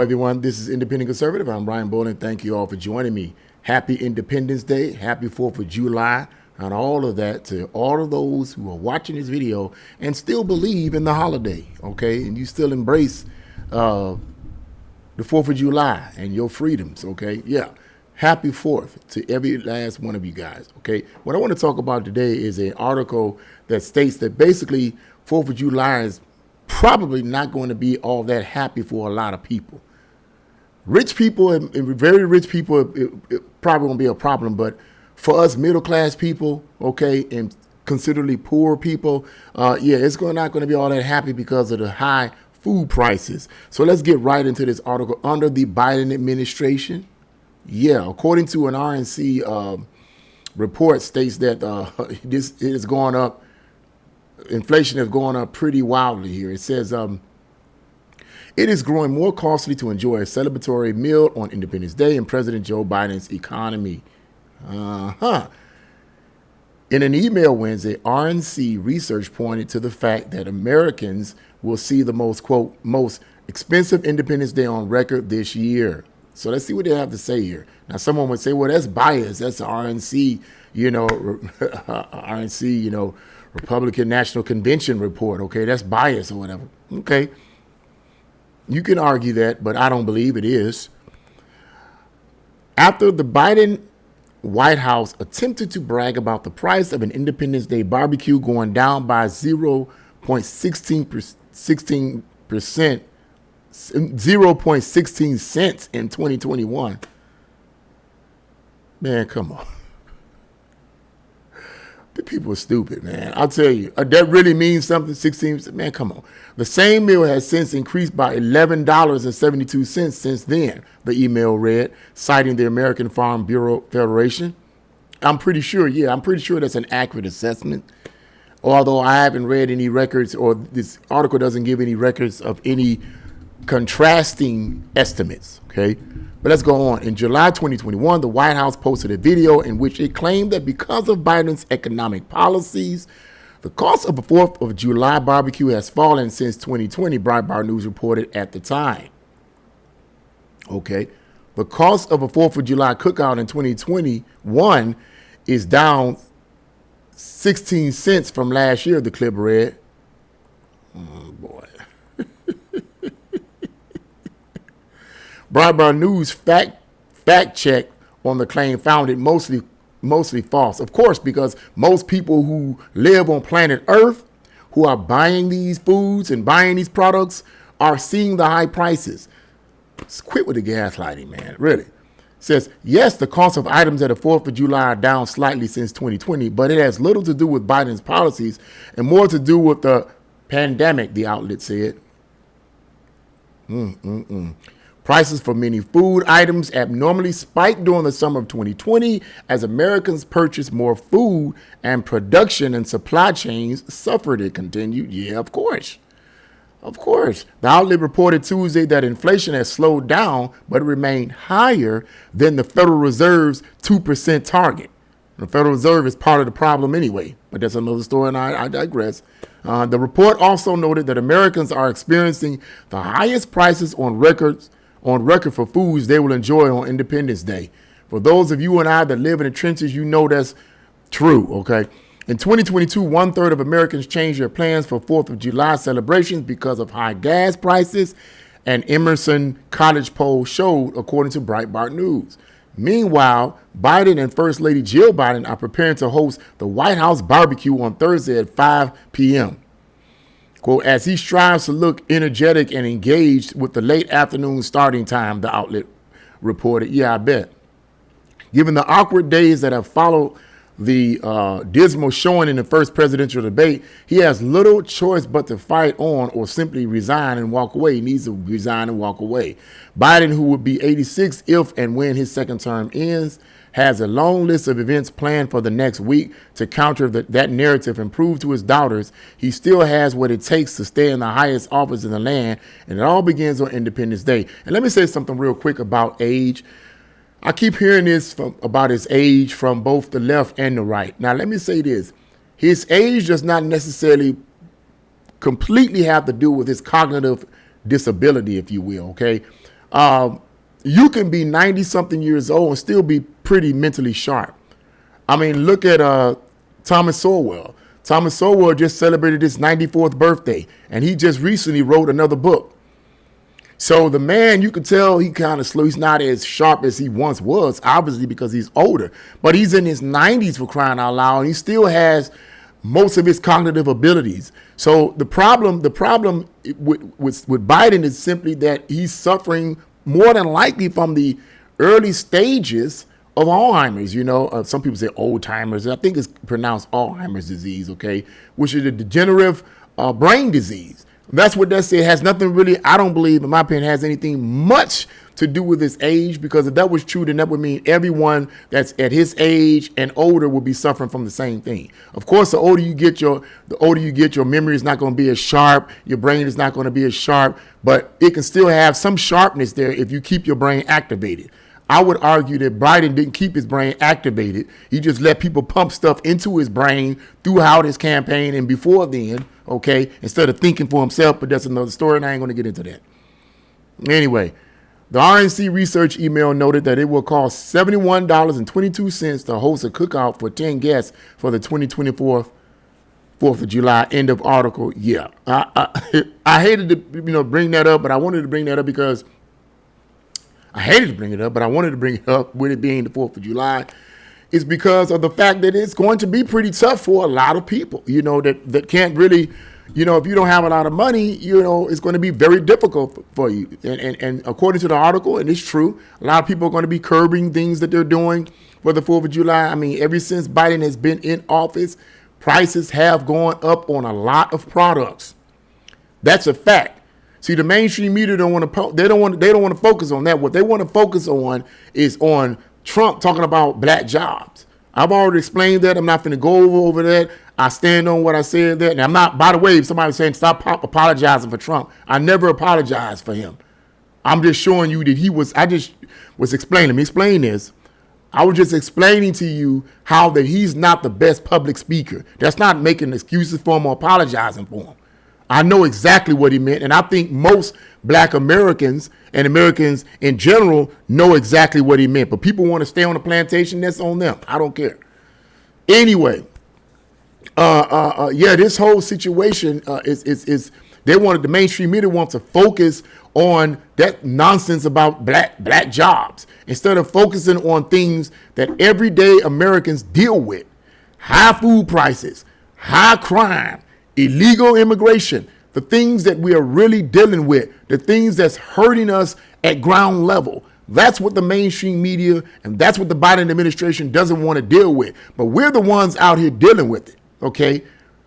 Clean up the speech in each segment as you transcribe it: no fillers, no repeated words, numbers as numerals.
everyone. This is Independent Conservative. I'm Brian Bolin. Thank you all for joining me. Happy Independence Day. Happy 4th of July. And all of that to all of those who are watching this video and still believe in the holiday, okay? And you still embrace the 4th of July and your freedoms, okay? Yeah. Happy 4th to every last one of you guys, okay? What I want to talk about today is an article that states that basically 4th of July is probably not going to be all that happy for a lot of people. Rich people and very rich people, it probably won't be a problem, but for us middle class people, okay, and considerably poor people, yeah, it's not going to be all that happy because of the high food prices. So let's get right into this article. Under the Biden administration, yeah, according to an RNC report, states that this is going up. Inflation is going up pretty wildly here. It says it is growing more costly to enjoy a celebratory meal on Independence Day in President Joe Biden's economy. In an email Wednesday, RNC research pointed to the fact that Americans will see the most, quote, most expensive Independence Day on record this year. So let's see what they have to say here. Now, someone would say, well, that's bias. That's RNC, RNC, Republican National Convention report. Okay, that's bias or whatever. Okay. You can argue that, but I don't believe it is. After the Biden White House attempted to brag about the price of an Independence Day barbecue going down by 0.16 cents in 2021. Man, come on. The people are stupid, man. I'll tell you. That really means something, 16, man, come on. The same meal has since increased by $11.72 since then, the email read, citing the American Farm Bureau Federation. I'm pretty sure that's an accurate assessment. Although I haven't read any records, or this article doesn't give any records of any contrasting estimates, okay? But let's go on. In July 2021, the White House posted a video in which it claimed that because of Biden's economic policies, the cost of a 4th of July barbecue has fallen since 2020, Breitbart News reported at the time. Okay. The cost of a 4th of July cookout in 2021 is down 16 cents from last year, the clip read. Oh, boy. Breitbart News fact check on the claim found it mostly false. Of course, because most people who live on planet Earth who are buying these foods and buying these products are seeing the high prices. Let's quit with the gaslighting, man. Really. It says, yes, the cost of items at the 4th of July are down slightly since 2020, but it has little to do with Biden's policies and more to do with the pandemic, the outlet said. Prices for many food items abnormally spiked during the summer of 2020 as Americans purchased more food and production and supply chains suffered, it continued. Yeah, of course. Of course. The outlet reported Tuesday that inflation has slowed down, but it remained higher than the Federal Reserve's 2% target. The Federal Reserve is part of the problem anyway, but that's another story, and I digress. The report also noted that Americans are experiencing the highest prices on record for foods they will enjoy on Independence Day. For those of you and I that live in the trenches, you know that's true, okay? In 2022, 1/3 of Americans changed their plans for 4th of July celebrations because of high gas prices, an Emerson College poll showed, according to Breitbart News. Meanwhile, Biden and First Lady Jill Biden are preparing to host the White House barbecue on Thursday at 5 p.m. Quote, as he strives to look energetic and engaged with the late afternoon starting time, the outlet reported. Yeah, I bet. Given the awkward days that have followed the dismal showing in the first presidential debate, he has little choice but to fight on or simply resign and walk away. He needs to resign and walk away. Biden, who would be 86 if and when his second term ends, has a long list of events planned for the next week to counter that narrative and prove to his doubters he still has what it takes to stay in the highest office in the land, and it all begins on Independence Day. And let me say something real quick about age. I keep hearing this about his age from both the left and the right. Now, let me say this. His age does not necessarily completely have to do with his cognitive disability, if you will, okay? You can be 90 something years old and still be pretty mentally sharp. I mean, look at Thomas Sowell. Thomas Sowell just celebrated his 94th birthday, and he just recently wrote another book. So the man, you can tell he kind of slow. He's not as sharp as he once was, obviously because he's older. But he's in his 90s, for crying out loud, and he still has most of his cognitive abilities. So the problem with Biden is simply that he's suffering more than likely from the early stages of Alzheimer's. You know, some people say old timers. I think it's pronounced Alzheimer's disease, okay, which is a degenerative brain disease. That's what that said. It has nothing really, I don't believe, in my opinion, has anything much to do with his age, because if that was true, then that would mean everyone that's at his age and older would be suffering from the same thing. Of course, the older you get, your memory is not going to be as sharp. Your brain is not going to be as sharp, but it can still have some sharpness there if you keep your brain activated. I would argue that Biden didn't keep his brain activated. He just let people pump stuff into his brain throughout his campaign and before then, okay, instead of thinking for himself. But that's another story, and I ain't going to get into that. Anyway, the RNC research email noted that it will cost $71.22 to host a cookout for 10 guests for the 2024 4th of July. End of article. Yeah, I hated to bring that up, but I wanted to bring that up because I hated to bring it up, but I wanted to bring it up with it being the 4th of July. It's because of the fact that it's going to be pretty tough for a lot of people, that can't really, if you don't have a lot of money, it's going to be very difficult for you. And according to the article, and it's true, a lot of people are going to be curbing things that they're doing for the 4th of July. I mean, ever since Biden has been in office, prices have gone up on a lot of products. That's a fact. See, the mainstream media don't want to focus on that. What they want to focus on is on Trump talking about black jobs. I've already explained that. I'm not going to go over that. I stand on what I said there. And I'm not, by the way, if somebody's saying stop apologizing for Trump, I never apologized for him. I'm just showing you that I just was explaining. Let me explain this. I was just explaining to you how that he's not the best public speaker. That's not making excuses for him or apologizing for him. I know exactly what he meant, and I think most black Americans and Americans in general know exactly what he meant. But people want to stay on the plantation, that's on them. I don't care. Anyway, this whole situation is the mainstream media wants to focus on that nonsense about black jobs instead of focusing on things that everyday Americans deal with. High food prices, high crime, illegal immigration, the things that we are really dealing with, the things that's hurting us at ground level. That's what the mainstream media and that's what the Biden administration doesn't want to deal with. But we're the ones out here dealing with it, okay?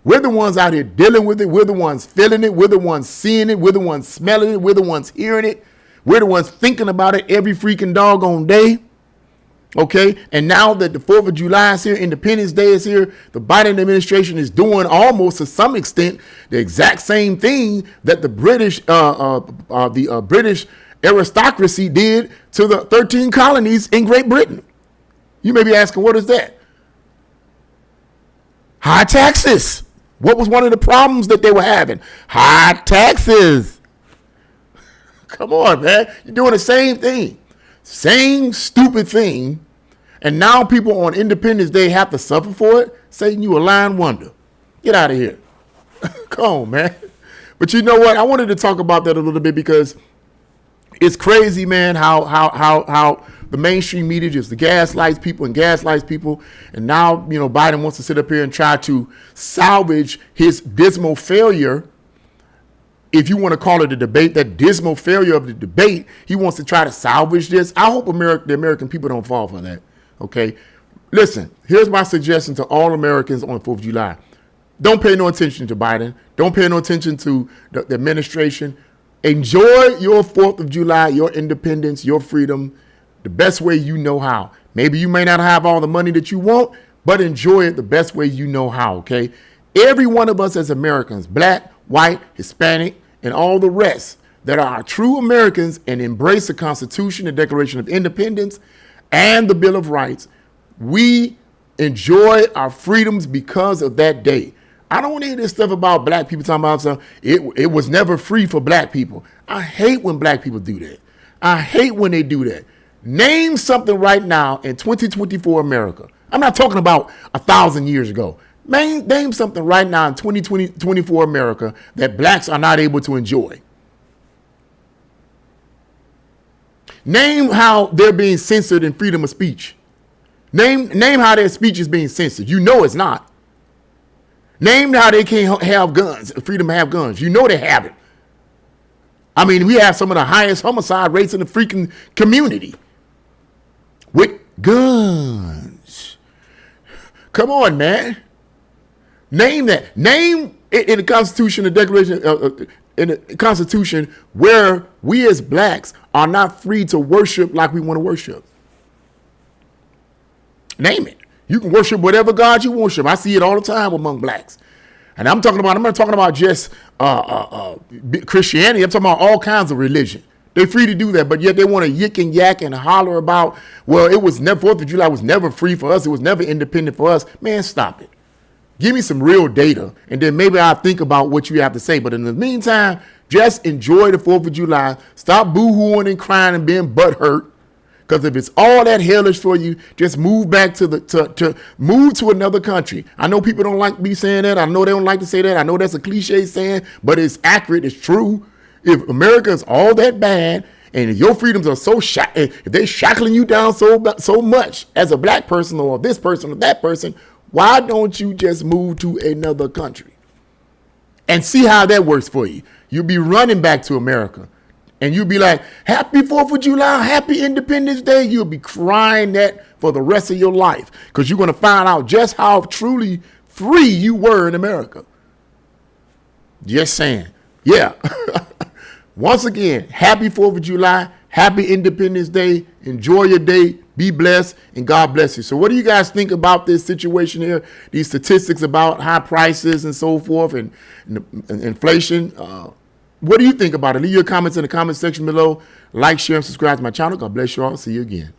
We're the ones out here dealing with it. We're the ones feeling it. We're the ones seeing it. We're the ones smelling it. We're the ones hearing it. We're the ones thinking about it every freaking doggone day. Okay, and now that the 4th of July is here, Independence Day is here, the Biden administration is doing almost to some extent the exact same thing that the British aristocracy did to the 13 colonies in Great Britain. You may be asking, what is that? High taxes. What was one of the problems that they were having? High taxes. Come on, man. You're doing the same thing. Same stupid thing, and now people on Independence Day have to suffer for it. Satan, you a lying wonder. Get out of here. Come on, man. But you know what? I wanted to talk about that a little bit because it's crazy, man, how the mainstream media just gaslights people, and now, Biden wants to sit up here and try to salvage his dismal failure. If you want to call it a debate, that dismal failure of the debate, he wants to try to salvage this. I hope the American people don't fall for that, okay? Listen, here's my suggestion to all Americans on the 4th of July. Don't pay no attention to Biden. Don't pay no attention to the administration. Enjoy your 4th of July, your independence, your freedom, the best way you know how. Maybe you may not have all the money that you want, but enjoy it the best way you know how, okay? Every one of us as Americans, black, white, Hispanic, and all the rest that are true Americans and embrace the Constitution, the Declaration of Independence, and the Bill of Rights, we enjoy our freedoms because of that day. I don't want to hear this stuff about black people talking about something. It was never free for black people. I hate when black people do that. I hate when they do that. Name something right now in 2024 America. I'm not talking about 1,000 years ago. Name something right now in 2024 America that blacks are not able to enjoy. Name how they're being censored in freedom of speech. Name how their speech is being censored. You know it's not. Name how they can't have guns, freedom to have guns. You know they have it. I mean, we have some of the highest homicide rates in the freaking community with guns. Come on, man. Name that. Name it in the Constitution, the Declaration, in the Constitution, where we as blacks are not free to worship like we want to worship. Name it. You can worship whatever God you worship. I see it all the time among blacks. And I'm not talking about just Christianity. I'm talking about all kinds of religion. They're free to do that, but yet they want to yick and yak and holler about, well, it was never, 4th of July was never free for us. It was never independent for us. Man, stop it. Give me some real data, and then maybe I'll think about what you have to say. But in the meantime, just enjoy the 4th of July. Stop boo-hooing and crying and being butthurt. Because if it's all that hellish for you, just move back to move to another country. I know people don't like me saying that. I know they don't like to say that. I know that's a cliche saying, but it's accurate. It's true. If America is all that bad, and if your freedoms are so if they're shackling you down so much as a black person or this person or that person, why don't you just move to another country and see how that works for you? You'll be running back to America. And you'll be like, happy 4th of July, happy Independence Day. You'll be crying that for the rest of your life because you're going to find out just how truly free you were in America. Just saying. Yeah. Once again, happy 4th of July, happy Independence Day. Enjoy your day. Be blessed, and God bless you. So what do you guys think about this situation here? These statistics about high prices and so forth and inflation. What do you think about it? Leave your comments in the comment section below. Like, share, and subscribe to my channel. God bless you all. See you again.